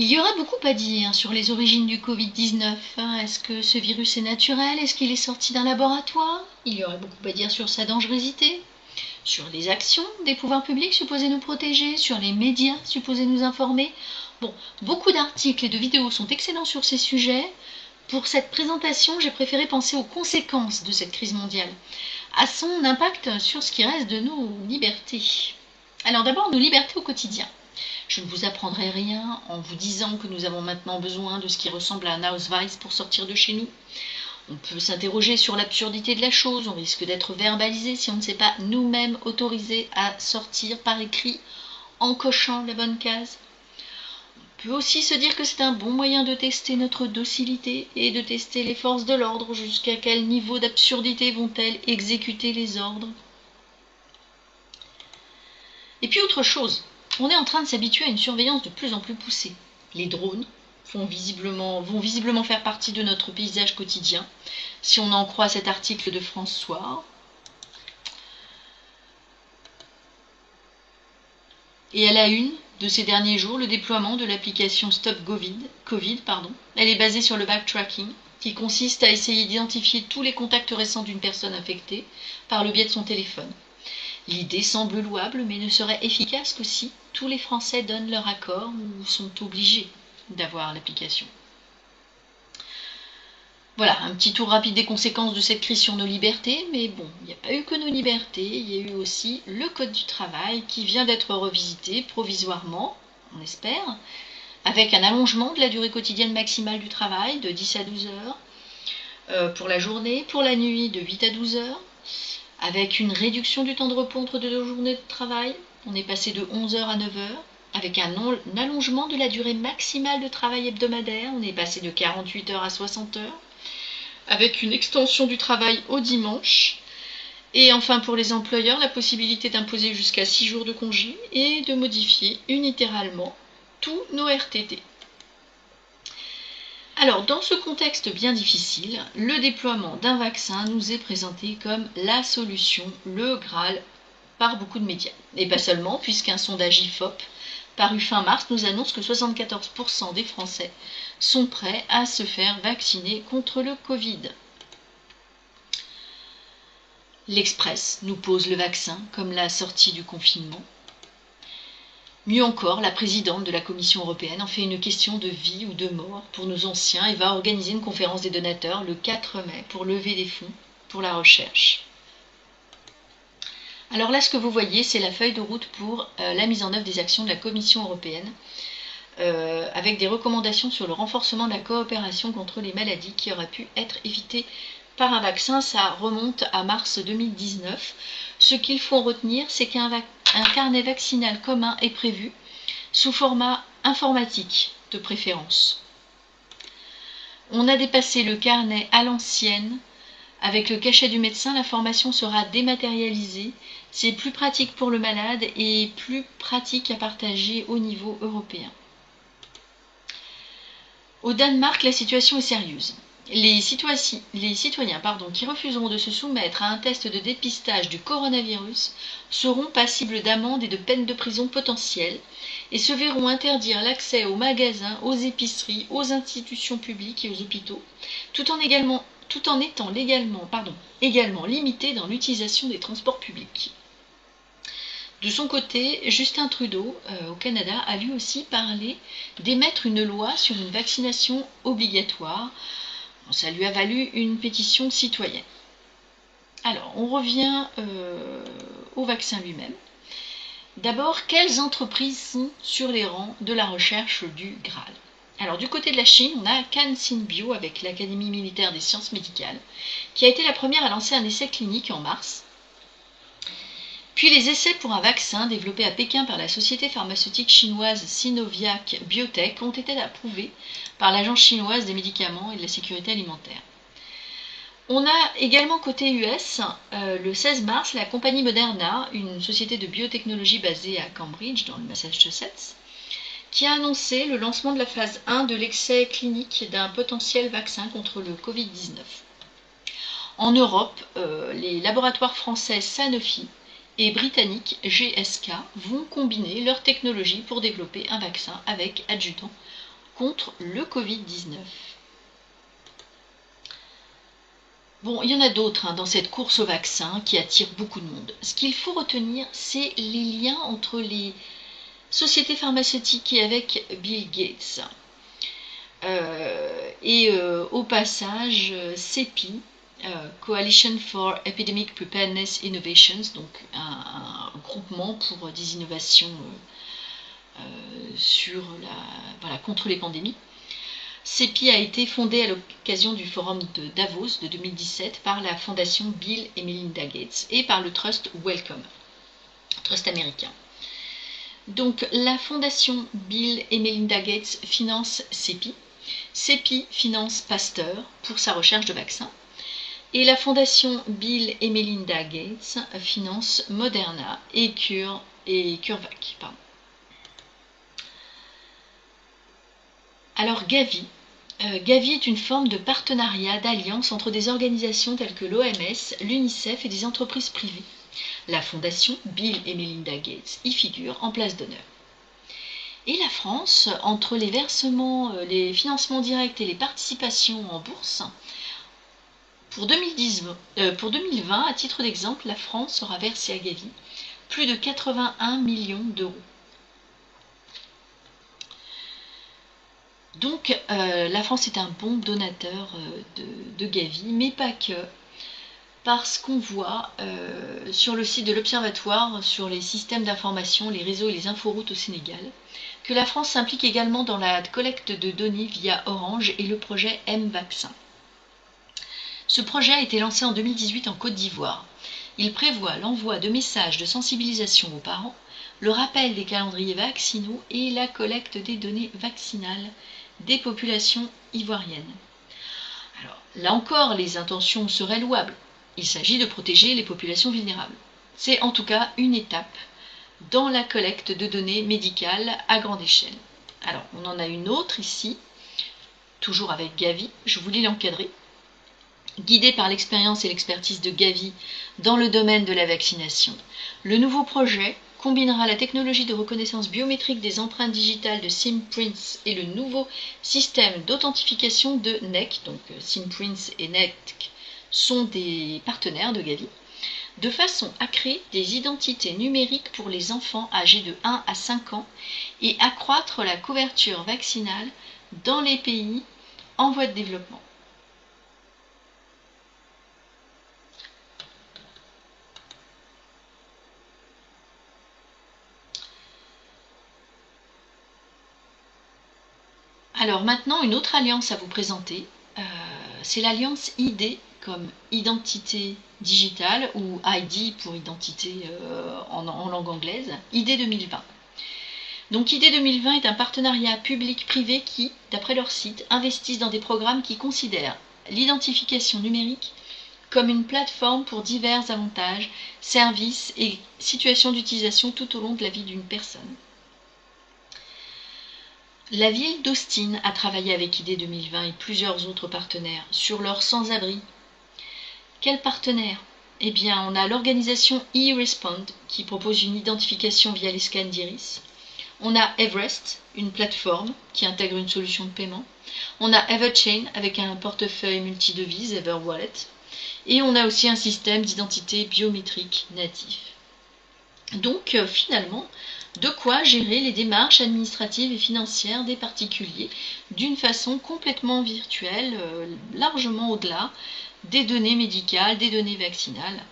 Il y aurait beaucoup à dire sur les origines du Covid-19. Est-ce que ce virus est naturel? Est-ce qu'il est sorti d'un laboratoire? Il y aurait beaucoup à dire sur sa dangerosité, sur les actions des pouvoirs publics supposés nous protéger, sur les médias supposés nous informer. Bon, beaucoup d'articles et de vidéos sont excellents sur ces sujets. Pour cette présentation, j'ai préféré penser aux conséquences de cette crise mondiale, à son impact sur ce qui reste de nos libertés. Alors d'abord, nos libertés au quotidien. Je ne vous apprendrai rien en vous disant que nous avons maintenant besoin de ce qui ressemble à un Ausweis pour sortir de chez nous. On peut s'interroger sur l'absurdité de la chose, on risque d'être verbalisé si on ne s'est pas nous-mêmes autorisés à sortir par écrit en cochant la bonne case. On peut aussi se dire que c'est un bon moyen de tester notre docilité et de tester les forces de l'ordre, jusqu'à quel niveau d'absurdité vont-elles exécuter les ordres. Et puis autre chose, on est en train de s'habituer à une surveillance de plus en plus poussée. Les drones vont visiblement faire partie de notre paysage quotidien, si on en croit cet article de France Soir. Et à la une de ces derniers jours, le déploiement de l'application Stop Covid. Elle est basée sur le backtracking, qui consiste à essayer d'identifier tous les contacts récents d'une personne infectée par le biais de son téléphone. L'idée semble louable, mais ne serait efficace que si tous les Français donnent leur accord ou sont obligés d'avoir l'application. Voilà, un petit tour rapide des conséquences de cette crise sur nos libertés, mais bon, il n'y a pas eu que nos libertés, il y a eu aussi le Code du travail qui vient d'être revisité provisoirement, on espère, avec un allongement de la durée quotidienne maximale du travail de 10 à 12 heures pour la journée, pour la nuit de 8 à 12 heures, avec une réduction du temps de repos entre deux journées de travail, on est passé de 11 heures à 9 heures, avec un allongement de la durée maximale de travail hebdomadaire, on est passé de 48 heures à 60 heures, avec une extension du travail au dimanche, et enfin pour les employeurs, la possibilité d'imposer jusqu'à 6 jours de congé et de modifier unilatéralement tous nos RTT. Alors, dans ce contexte bien difficile, le déploiement d'un vaccin nous est présenté comme la solution, le Graal, par beaucoup de médias. Et pas seulement, puisqu'un sondage IFOP, paru fin mars, nous annonce que 74% des Français sont prêts à se faire vacciner contre le Covid. L'Express nous pose le vaccin comme la sortie du confinement. Mieux encore, la présidente de la Commission européenne en fait une question de vie ou de mort pour nos anciens et va organiser une conférence des donateurs le 4 mai pour lever des fonds pour la recherche. Alors là, ce que vous voyez, c'est la feuille de route pour la mise en œuvre des actions de la Commission européenne avec des recommandations sur le renforcement de la coopération contre les maladies qui auraient pu être évitées par un vaccin. Ça remonte à mars 2019. Ce qu'il faut retenir, c'est qu'un carnet vaccinal commun est prévu sous format informatique de préférence. On a dépassé le carnet à l'ancienne. Avec le cachet du médecin, l'information sera dématérialisée. C'est plus pratique pour le malade et plus pratique à partager au niveau européen. Au Danemark, la situation est sérieuse. Les citoyens qui refuseront de se soumettre à un test de dépistage du coronavirus seront passibles d'amendes et de peines de prison potentielles et se verront interdire l'accès aux magasins, aux épiceries, aux institutions publiques et aux hôpitaux, tout en étant également limités dans l'utilisation des transports publics. De son côté, Justin Trudeau, au Canada, a lui aussi parlé d'émettre une loi sur une vaccination obligatoire. Ça lui a valu une pétition citoyenne. Alors, on revient au vaccin lui-même. D'abord, quelles entreprises sont sur les rangs de la recherche du Graal? Alors, du côté de la Chine, on a CanSin Bio avec l'Académie militaire des sciences médicales, qui a été la première à lancer un essai clinique en mars. Puis les essais pour un vaccin développé à Pékin par la société pharmaceutique chinoise Sinovac Biotech ont été approuvés par l'Agence chinoise des médicaments et de la sécurité alimentaire. On a également côté US, le 16 mars, la compagnie Moderna, une société de biotechnologie basée à Cambridge, dans le Massachusetts, qui a annoncé le lancement de la phase 1 de l'essai clinique d'un potentiel vaccin contre le Covid-19. En Europe, les laboratoires français Sanofi et britanniques GSK vont combiner leur technologie pour développer un vaccin avec adjuvant contre le Covid-19. Bon, il y en a d'autres dans cette course au vaccin qui attire beaucoup de monde. Ce qu'il faut retenir, c'est les liens entre les sociétés pharmaceutiques et avec Bill Gates. Au passage, CEPI, Coalition for Epidemic Preparedness Innovations, donc un groupement pour des innovations contre les pandémies. CEPI a été fondé à l'occasion du forum de Davos de 2017 par la fondation Bill et Melinda Gates et par le Trust Wellcome, Trust américain. Donc la fondation Bill et Melinda Gates finance CEPI. CEPI finance Pasteur pour sa recherche de vaccins. Et la fondation Bill et Melinda Gates finance Moderna et CureVac. Alors Gavi. Gavi est une forme de partenariat, d'alliance entre des organisations telles que l'OMS, l'UNICEF et des entreprises privées. La fondation Bill et Melinda Gates y figure en place d'honneur. Et la France, entre les versements, les financements directs et les participations en bourse, pour 2020, à titre d'exemple, la France aura versé à Gavi plus de 81 millions d'euros. Donc la France est un bon donateur de Gavi, mais pas que, parce qu'on voit sur le site de l'Observatoire sur les systèmes d'information, les réseaux et les inforoutes au Sénégal, que la France s'implique également dans la collecte de données via Orange et le projet M-Vaccin. Ce projet a été lancé en 2018 en Côte d'Ivoire. Il prévoit l'envoi de messages de sensibilisation aux parents, le rappel des calendriers vaccinaux et la collecte des données vaccinales des populations ivoiriennes. Alors, là encore, les intentions seraient louables. Il s'agit de protéger les populations vulnérables. C'est en tout cas une étape dans la collecte de données médicales à grande échelle. Alors, on en a une autre ici, toujours avec Gavi, je vous lis l'encadré. Guidé par l'expérience et l'expertise de Gavi dans le domaine de la vaccination, le nouveau projet combinera la technologie de reconnaissance biométrique des empreintes digitales de SimPrints et le nouveau système d'authentification de NEC, donc SimPrints et NEC sont des partenaires de Gavi, de façon à créer des identités numériques pour les enfants âgés de 1 à 5 ans et accroître la couverture vaccinale dans les pays en voie de développement. Alors maintenant, une autre alliance à vous présenter, c'est l'alliance ID comme identité digitale ou ID pour identité en langue anglaise, ID 2020. Donc ID 2020 est un partenariat public-privé qui, d'après leur site, investissent dans des programmes qui considèrent l'identification numérique comme une plateforme pour divers avantages, services et situations d'utilisation tout au long de la vie d'une personne. La ville d'Austin a travaillé avec ID 2020 et plusieurs autres partenaires sur leurs sans-abri. Quels partenaires? Eh bien, on a l'organisation eRespond qui propose une identification via les scans d'iris. On a Everest, une plateforme qui intègre une solution de paiement. On a Everchain avec un portefeuille multi-devises, EverWallet. Et on a aussi un système d'identité biométrique natif. Donc, finalement, de quoi gérer les démarches administratives et financières des particuliers d'une façon complètement virtuelle, largement au-delà des données médicales, des données vaccinales.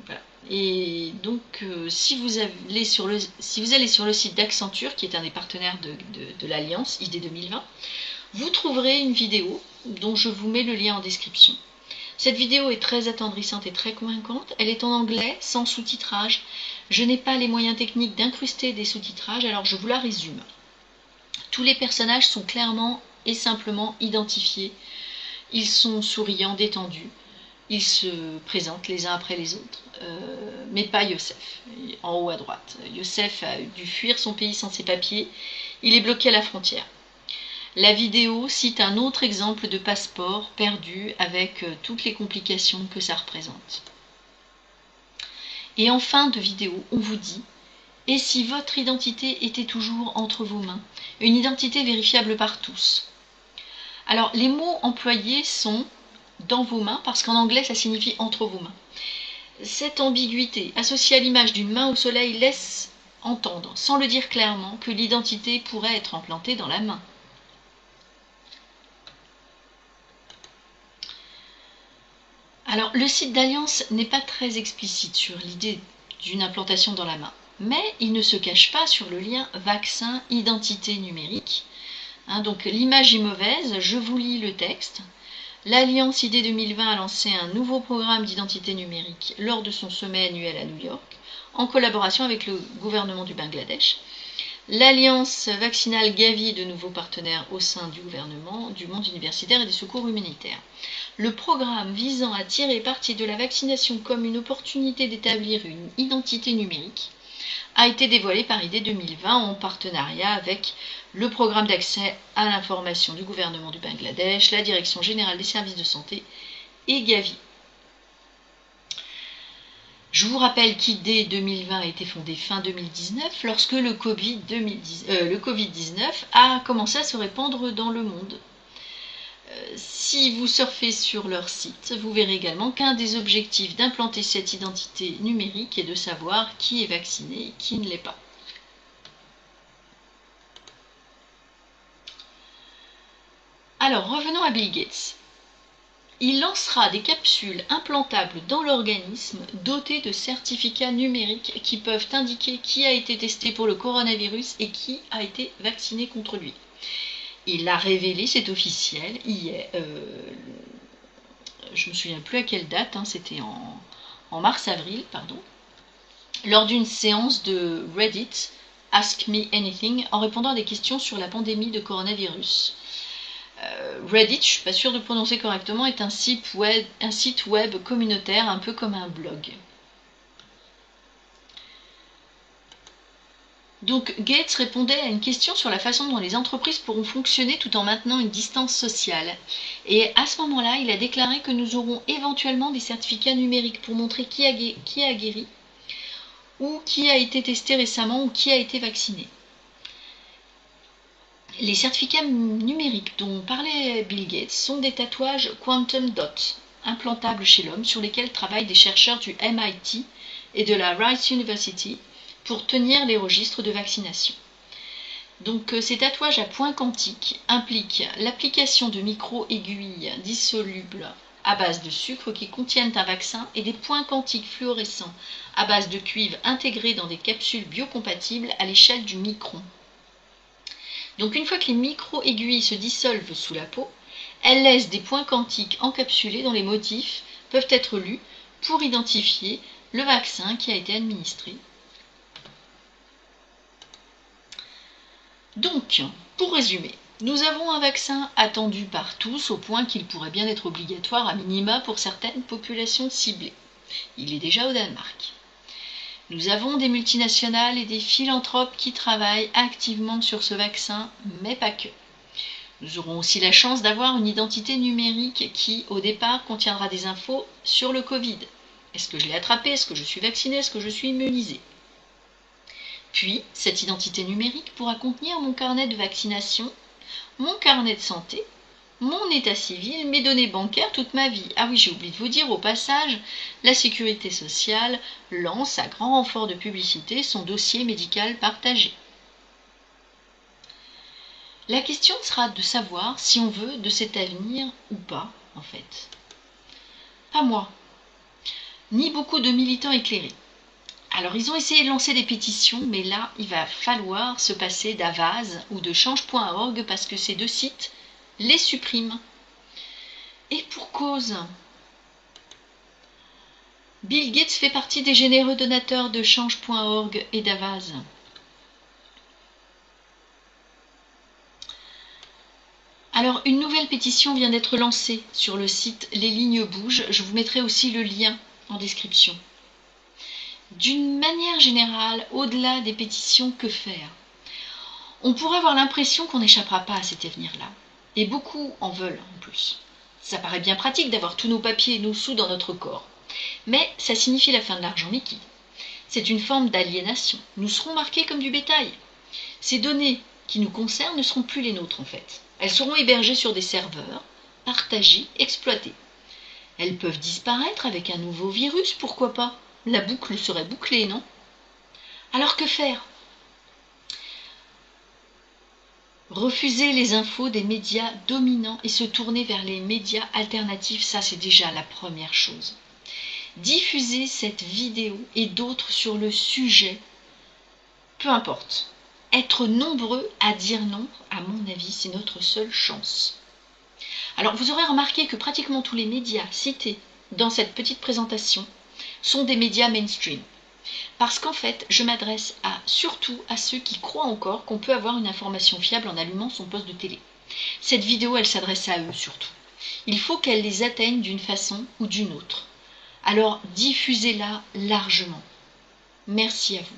Voilà. Et donc, si vous allez sur le site d'Accenture, qui est un des partenaires de l'Alliance ID 2020, vous trouverez une vidéo dont je vous mets le lien en description. Cette vidéo est très attendrissante et très convaincante. Elle est en anglais, sans sous-titrage. Je n'ai pas les moyens techniques d'incruster des sous-titrages, alors je vous la résume. Tous les personnages sont clairement et simplement identifiés. Ils sont souriants, détendus. Ils se présentent les uns après les autres. Mais pas Youssef, en haut à droite. Youssef a dû fuir son pays sans ses papiers. Il est bloqué à la frontière. La vidéo cite un autre exemple de passeport perdu avec toutes les complications que ça représente. Et en fin de vidéo, on vous dit Et si votre identité était toujours entre vos mains, une identité vérifiable par tous? Alors, les mots employés sont dans vos mains, parce qu'en anglais, ça signifie entre vos mains. Cette ambiguïté, associée à l'image d'une main au soleil, laisse entendre, sans le dire clairement, que l'identité pourrait être implantée dans la main. Alors, le site d'Alliance n'est pas très explicite sur l'idée d'une implantation dans la main, mais il ne se cache pas sur le lien vaccin-identité numérique. Donc l'image est mauvaise, je vous lis le texte. L'Alliance ID 2020 a lancé un nouveau programme d'identité numérique lors de son sommet annuel à New York, en collaboration avec le gouvernement du Bangladesh. L'Alliance vaccinale Gavi, de nouveaux partenaires au sein du gouvernement, du monde universitaire et des secours humanitaires. Le programme visant à tirer parti de la vaccination comme une opportunité d'établir une identité numérique a été dévoilé par ID 2020 en partenariat avec le programme d'accès à l'information du gouvernement du Bangladesh, la Direction générale des services de santé et Gavi. Je vous rappelle qu'ID 2020 a été fondé fin 2019 lorsque le Covid-19 a commencé à se répandre dans le monde. Si vous surfez sur leur site, vous verrez également qu'un des objectifs d'implanter cette identité numérique est de savoir qui est vacciné et qui ne l'est pas. Alors, revenons à Bill Gates. Il lancera des capsules implantables dans l'organisme dotées de certificats numériques qui peuvent indiquer qui a été testé pour le coronavirus et qui a été vacciné contre lui. Il l'a révélé, c'est officiel, hier, je ne me souviens plus à quelle date, c'était en mars-avril, pardon, lors d'une séance de Reddit, Ask Me Anything, en répondant à des questions sur la pandémie de coronavirus. Reddit, je ne suis pas sûre de prononcer correctement, est un site web communautaire, un peu comme un blog. Donc Gates répondait à une question sur la façon dont les entreprises pourront fonctionner tout en maintenant une distance sociale. Et à ce moment-là, il a déclaré que nous aurons éventuellement des certificats numériques pour montrer qui a guéri, ou qui a été testé récemment, ou qui a été vacciné. Les certificats numériques dont parlait Bill Gates sont des tatouages Quantum Dot, implantables chez l'homme, sur lesquels travaillent des chercheurs du MIT et de la Rice University pour tenir les registres de vaccination. Donc ces tatouages à points quantiques impliquent l'application de micro-aiguilles dissolubles à base de sucre qui contiennent un vaccin et des points quantiques fluorescents à base de cuivre intégrés dans des capsules biocompatibles à l'échelle du micron. Donc une fois que les micro-aiguilles se dissolvent sous la peau, elles laissent des points quantiques encapsulés dont les motifs peuvent être lus pour identifier le vaccin qui a été administré. Donc, pour résumer, nous avons un vaccin attendu par tous au point qu'il pourrait bien être obligatoire à minima pour certaines populations ciblées. Il est déjà au Danemark. Nous avons des multinationales et des philanthropes qui travaillent activement sur ce vaccin, mais pas que. Nous aurons aussi la chance d'avoir une identité numérique qui, au départ, contiendra des infos sur le Covid. Est-ce que je l'ai attrapé? Est-ce que je suis vacciné? Est-ce que je suis immunisé? Puis, cette identité numérique pourra contenir mon carnet de vaccination, mon carnet de santé, mon état civil, mes données bancaires, toute ma vie. Ah oui, j'ai oublié de vous dire au passage, la sécurité sociale lance à grand renfort de publicité son dossier médical partagé. La question sera de savoir si on veut de cet avenir ou pas, en fait. Pas moi, ni beaucoup de militants éclairés. Alors, ils ont essayé de lancer des pétitions, mais là, il va falloir se passer d'Avaz ou de change.org parce que ces deux sites les suppriment. Et pour cause. Bill Gates fait partie des généreux donateurs de change.org et d'Avaz. Alors, une nouvelle pétition vient d'être lancée sur le site Les Lignes Bougent. Je vous mettrai aussi le lien en description. D'une manière générale, au-delà des pétitions, que faire? On pourrait avoir l'impression qu'on n'échappera pas à cet avenir-là. Et beaucoup en veulent en plus. Ça paraît bien pratique d'avoir tous nos papiers et nos sous dans notre corps. Mais ça signifie la fin de l'argent liquide. c'est une forme d'aliénation. Nous serons marqués comme du bétail. Ces données qui nous concernent ne seront plus les nôtres en fait. Elles seront hébergées sur des serveurs, partagées, exploitées. Elles peuvent disparaître avec un nouveau virus, pourquoi pas? La boucle serait bouclée, non? Alors que faire? Refuser les infos des médias dominants et se tourner vers les médias alternatifs, ça c'est déjà la première chose. Diffuser cette vidéo et d'autres sur le sujet, peu importe. Être nombreux à dire non, à mon avis, c'est notre seule chance. Alors vous aurez remarqué que pratiquement tous les médias cités dans cette petite présentation sont des médias mainstream. Parce qu'en fait, je m'adresse surtout à ceux qui croient encore qu'on peut avoir une information fiable en allumant son poste de télé. Cette vidéo, elle s'adresse à eux surtout. Il faut qu'elle les atteigne d'une façon ou d'une autre. Alors diffusez-la largement. Merci à vous.